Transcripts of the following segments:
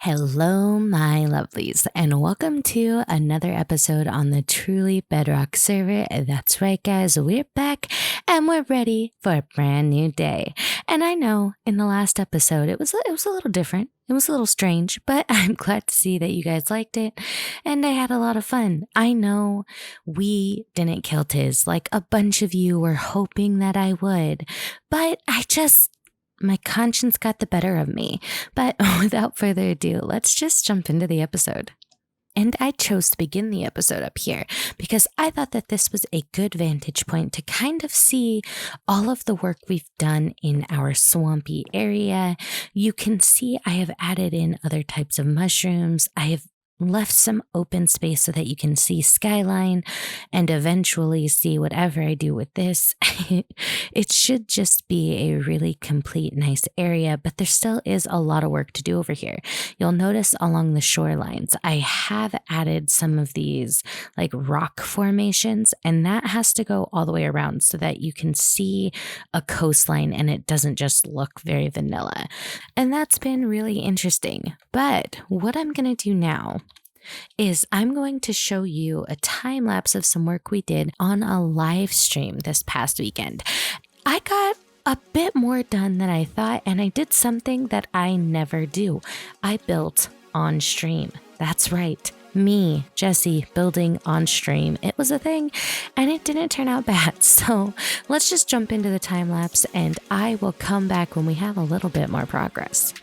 Hello, my lovelies, and welcome to another episode on the Truly Bedrock server. That's right, guys, we're back and we're ready for a brand new day. And I know in the last episode it was a little different. It was a little strange, but I'm glad to see that you guys liked it and I had a lot of fun. I know we didn't kill Tiz like a bunch of you were hoping that I would, but my conscience got the better of me. But without further ado, let's just jump into the episode. And I chose to begin the episode up here because I thought that this was a good vantage point to kind of see all of the work we've done in our swampy area. You can see I have added in other types of mushrooms. I have left some open space so that you can see skyline and eventually see whatever I do with this. It should just be a really complete, nice area, but there still is a lot of work to do over here. You'll notice along the shorelines, I have added some of these like rock formations, and that has to go all the way around so that you can see a coastline and it doesn't just look very vanilla. And that's been really interesting. But what I'm going to do now is I'm going to show you a time lapse of some work we did on a live stream this past weekend. I got a bit more done than I thought, and I did something that I never do. I built on stream. That's right. Me, Jessiieb, building on stream. It was a thing and it didn't turn out bad. So let's just jump into the time lapse and I will come back when we have a little bit more progress.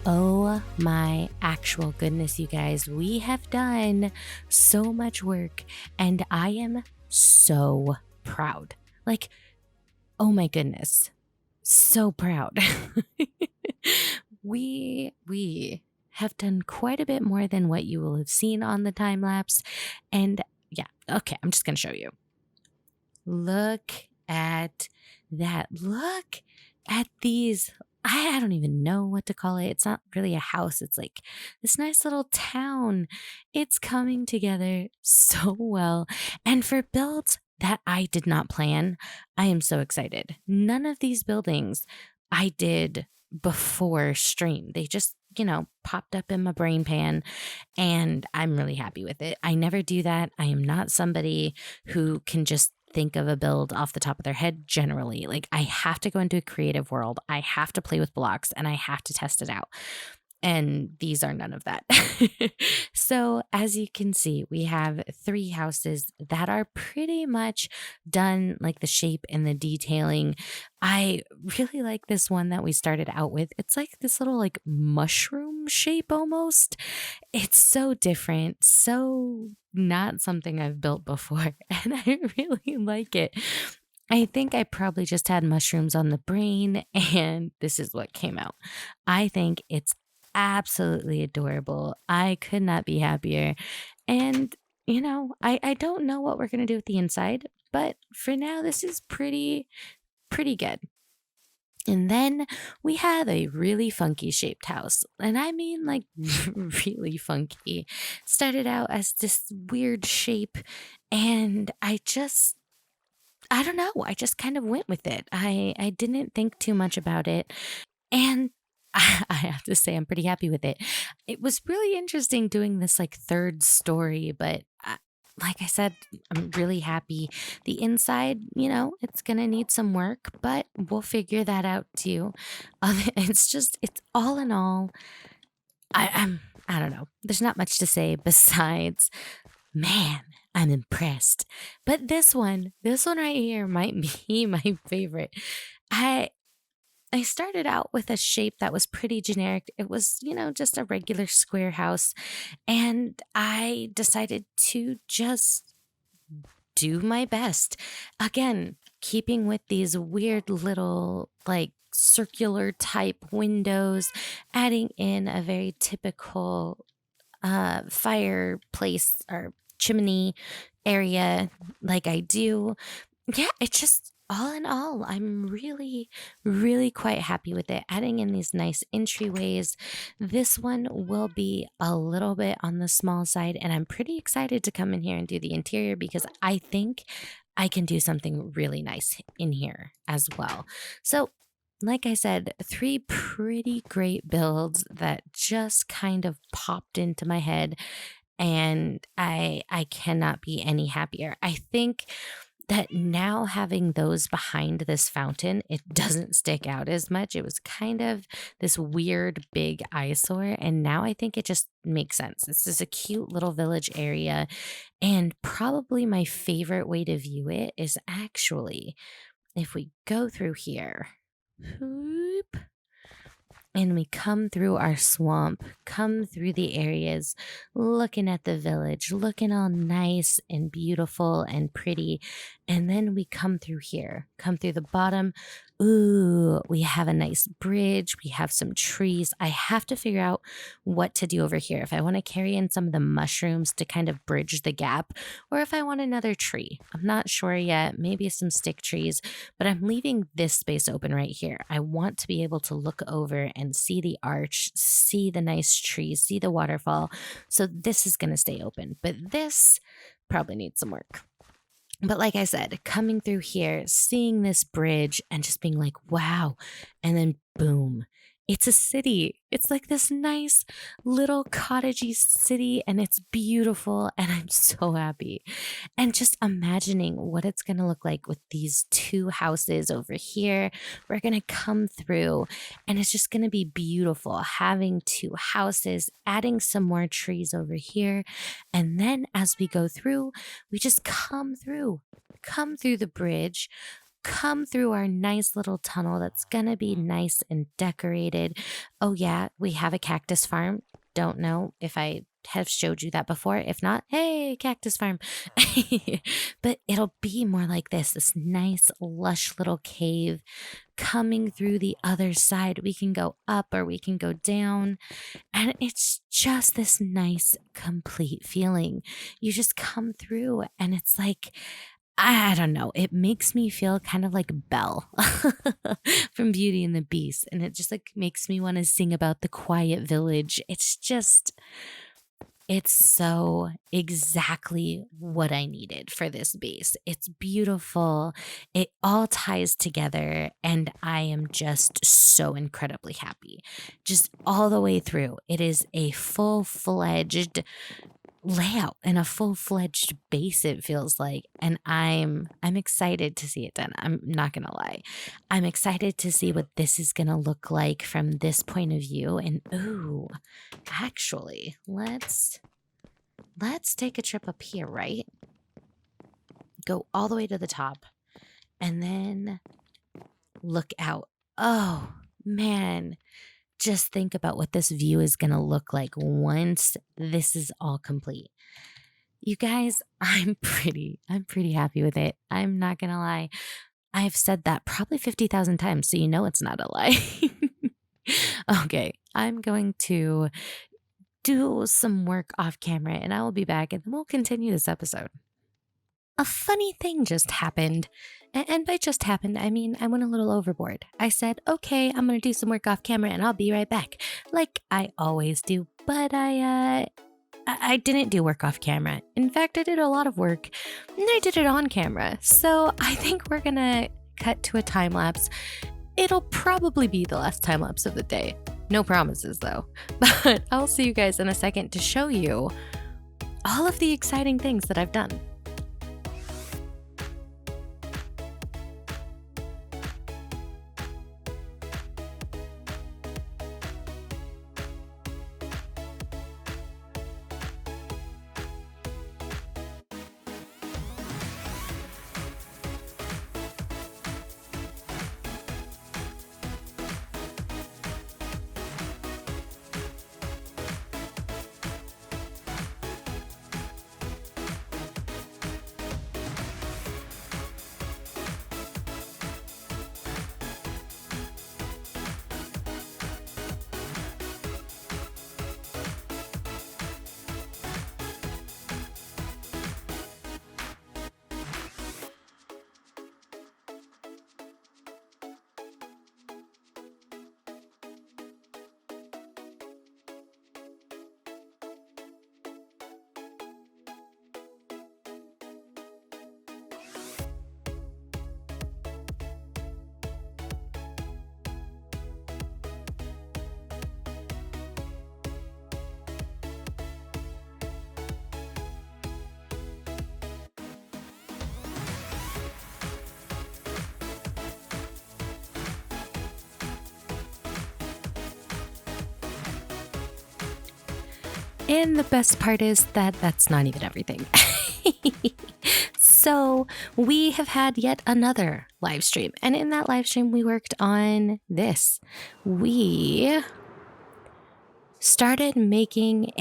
Oh my actual goodness, you guys, we have done so much work and I am so proud. Like, oh my goodness, so proud. we have done quite a bit more than what you will have seen on the time lapse. And yeah, okay, I'm just going to show you. Look at that. Look at these. I don't even know what to call it. It's not really a house. It's like this nice little town. It's coming together so well. And for builds that I did not plan, I am so excited. None of these buildings I did before stream. They just, popped up in my brain pan and I'm really happy with it. I never do that. I am not somebody who can just think of a build off the top of their head generally. Like I have to go into a creative world. I have to play with blocks and I have to test it out. And these are none of that. So, as you can see, we have three houses that are pretty much done, like the shape and the detailing. I really like this one that we started out with. It's like this little, like, mushroom shape almost. It's so different, so not something I've built before, and I really like it. I think I probably just had mushrooms on the brain, and this is what came out. I think it's absolutely adorable. I could not be happier. And, I don't know what we're going to do with the inside, but for now, this is pretty good. And then we have a really funky shaped house. And I mean, like, really funky. Started out as this weird shape, and I don't know, I just kind of went with it. I didn't think too much about it, and I have to say I'm pretty happy with it. It was really interesting doing this, like, 3rd story, but, like I said, I'm really happy. The inside, it's gonna need some work, but we'll figure that out too. It's all in all, I don't know. There's not much to say besides, man, I'm impressed. But this one right here might be my favorite. I I started out with a shape that was pretty generic. It was, just a regular square house. And I decided to just do my best. Again, keeping with these weird little, like, circular type windows, adding in a very typical fireplace or chimney area like I do. Yeah, it's just all in all, I'm really, really quite happy with it. Adding in these nice entryways. This one will be a little bit on the small side, and I'm pretty excited to come in here and do the interior because I think I can do something really nice in here as well. So, like I said, three pretty great builds that just kind of popped into my head, and I cannot be any happier. I think that now having those behind this fountain, it doesn't stick out as much. It was kind of this weird big eyesore, and now I think it just makes sense. This is a cute little village area, and probably my favorite way to view it is actually if we go through here. Whoop, and we come through our swamp, come through the areas, looking at the village, looking all nice and beautiful and pretty. And then we come through here, come through the bottom. Ooh, we have a nice bridge. We have some trees. I have to figure out what to do over here. If I want to carry in some of the mushrooms to kind of bridge the gap, or if I want another tree. I'm not sure yet. Maybe some stick trees, but I'm leaving this space open right here. I want to be able to look over and see the arch, see the nice trees, see the waterfall. So this is going to stay open, but this probably needs some work. But like I said, coming through here, seeing this bridge and just being like, wow. And then boom, it's a city. It's like this nice little cottagey city, and it's beautiful. And I'm so happy. And just imagining what it's going to look like with these two houses over here. We're going to come through, and it's just going to be beautiful having two houses, adding some more trees over here. And then as we go through, we just come through the bridge, come through our nice little tunnel that's gonna be nice and decorated. Oh, yeah, we have a cactus farm. Don't know if I have showed you that before. If not, hey, cactus farm. But it'll be more like this nice, lush little cave coming through the other side. We can go up or we can go down. And it's just this nice, complete feeling. You just come through, and it's like, I don't know. It makes me feel kind of like Belle from Beauty and the Beast. And it just, like, makes me want to sing about the quiet village. It's so exactly what I needed for this base. It's beautiful. It all ties together, and I am just so incredibly happy. Just all the way through. It is a full-fledged layout and a full-fledged base, it feels like, and I'm excited to see it done. I'm not gonna lie. I'm excited to see what this is gonna look like from this point of view. And ooh, actually, let's take a trip up here, right? Go all the way to the top and then look out. Oh, man. Just think about what this view is going to look like once this is all complete. You guys, I'm pretty happy with it. I'm not going to lie. I've said that probably 50,000 times, so you know it's not a lie. Okay, I'm going to do some work off camera and I will be back and then we'll continue this episode. A funny thing just happened. And by just happened, I mean I went a little overboard. I said, okay, I'm going to do some work off camera and I'll be right back, like I always do. But I didn't do work off camera. In fact, I did a lot of work and I did it on camera. So I think we're going to cut to a time lapse. It'll probably be the last time lapse of the day. No promises though. But I'll see you guys in a second to show you all of the exciting things that I've done. And the best part is that that's not even everything. So we have had yet another live stream. And in that live stream, we worked on this. We started making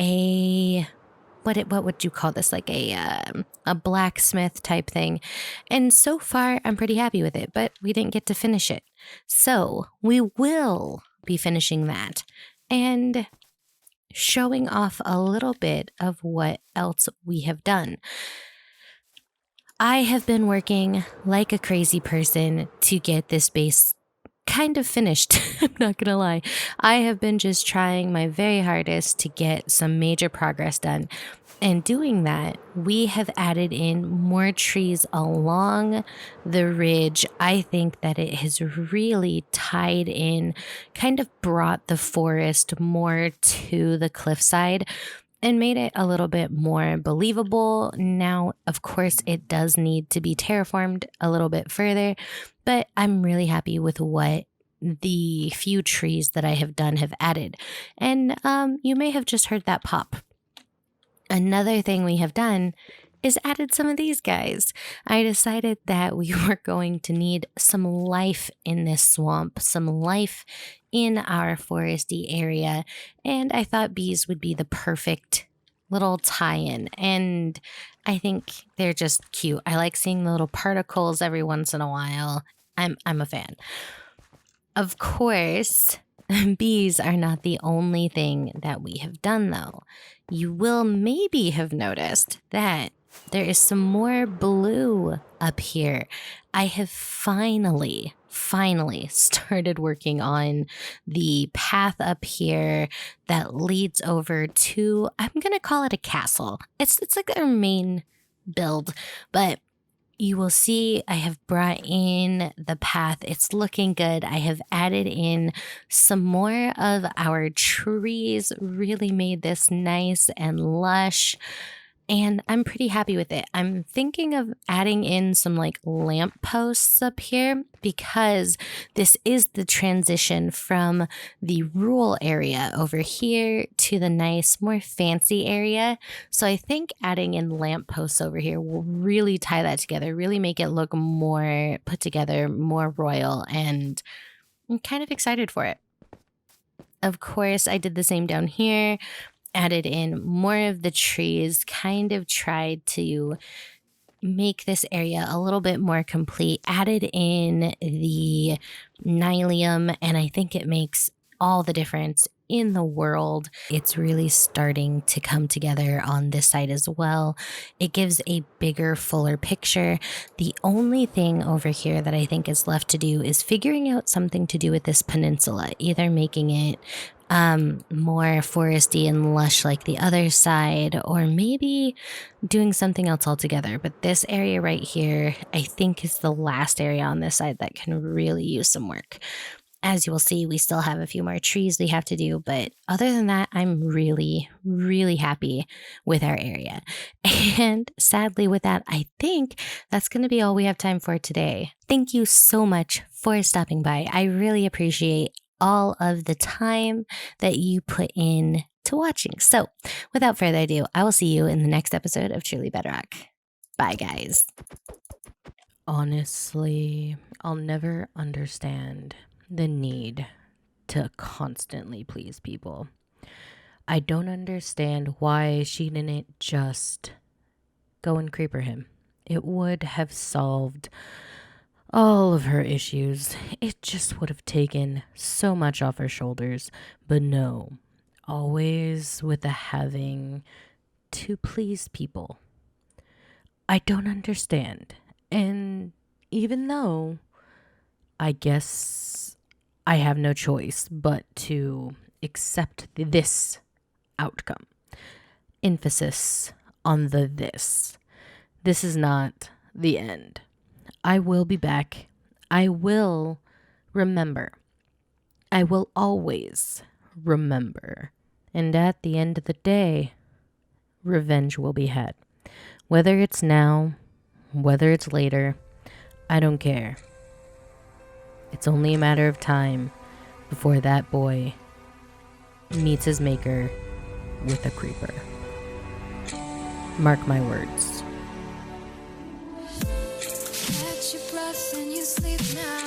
what would you call this? Like a blacksmith type thing. And so far, I'm pretty happy with it, but we didn't get to finish it. So we will be finishing that. And showing off a little bit of what else we have done. I have been working like a crazy person to get this base kind of finished. I'm not gonna lie. I have been just trying my very hardest to get some major progress done. And doing that, we have added in more trees along the ridge. I think that it has really tied in, kind of brought the forest more to the cliffside and made it a little bit more believable. Now, of course, it does need to be terraformed a little bit further, but I'm really happy with what the few trees that I have done have added. And you may have just heard that pop. Another thing we have done is added some of these guys. I decided that we were going to need some life in this swamp, some life in our foresty area, and I thought bees would be the perfect little tie-in, and I think they're just cute. I like seeing the little particles every once in a while. I'm a fan. Of course, bees are not the only thing that we have done, though. You will maybe have noticed that there is some more blue up here. I have finally started working on the path up here that leads over to, I'm going to call it a castle. It's like our main build, but You will see I have brought in the path. It's looking good. I have added in some more of our trees, really made this nice and lush. And I'm pretty happy with it. I'm thinking of adding in some like lamp posts up here because this is the transition from the rural area over here to the nice, more fancy area. So I think adding in lamp posts over here will really tie that together, really make it look more put together, more royal, and I'm kind of excited for it. Of course, I did the same down here, added in more of the trees, kind of tried to make this area a little bit more complete, added in the nylium, and I think it makes all the difference in the world. It's really starting to come together on this side as well. It gives a bigger, fuller picture. The only thing over here that I think is left to do is figuring out something to do with this peninsula, either making it more foresty and lush like the other side, or maybe doing something else altogether. But this area right here, I think, is the last area on this side that can really use some work. As you will see, we still have a few more trees we have to do, but other than that, I'm really, really happy with our area. And sadly, with that, I think that's going to be all we have time for today. Thank you so much for stopping by. I really appreciate all of the time that you put in to watching. So, without further ado, I will see you in the next episode of Truly Bedrock. Bye, guys. Honestly, I'll never understand the need to constantly please people. I don't understand why she didn't just go and creeper him. It would have solved all of her issues. It just would have taken so much off her shoulders. But no, always with the having to please people. I don't understand. And even though I guess I have no choice but to accept this outcome. Emphasis on the this. This is not the end. I will be back. I will remember. I will always remember. And at the end of the day, revenge will be had. Whether it's now, whether it's later, I don't care. It's only a matter of time before that boy meets his maker with a creeper. Mark my words. Catch your breath and you sleep now.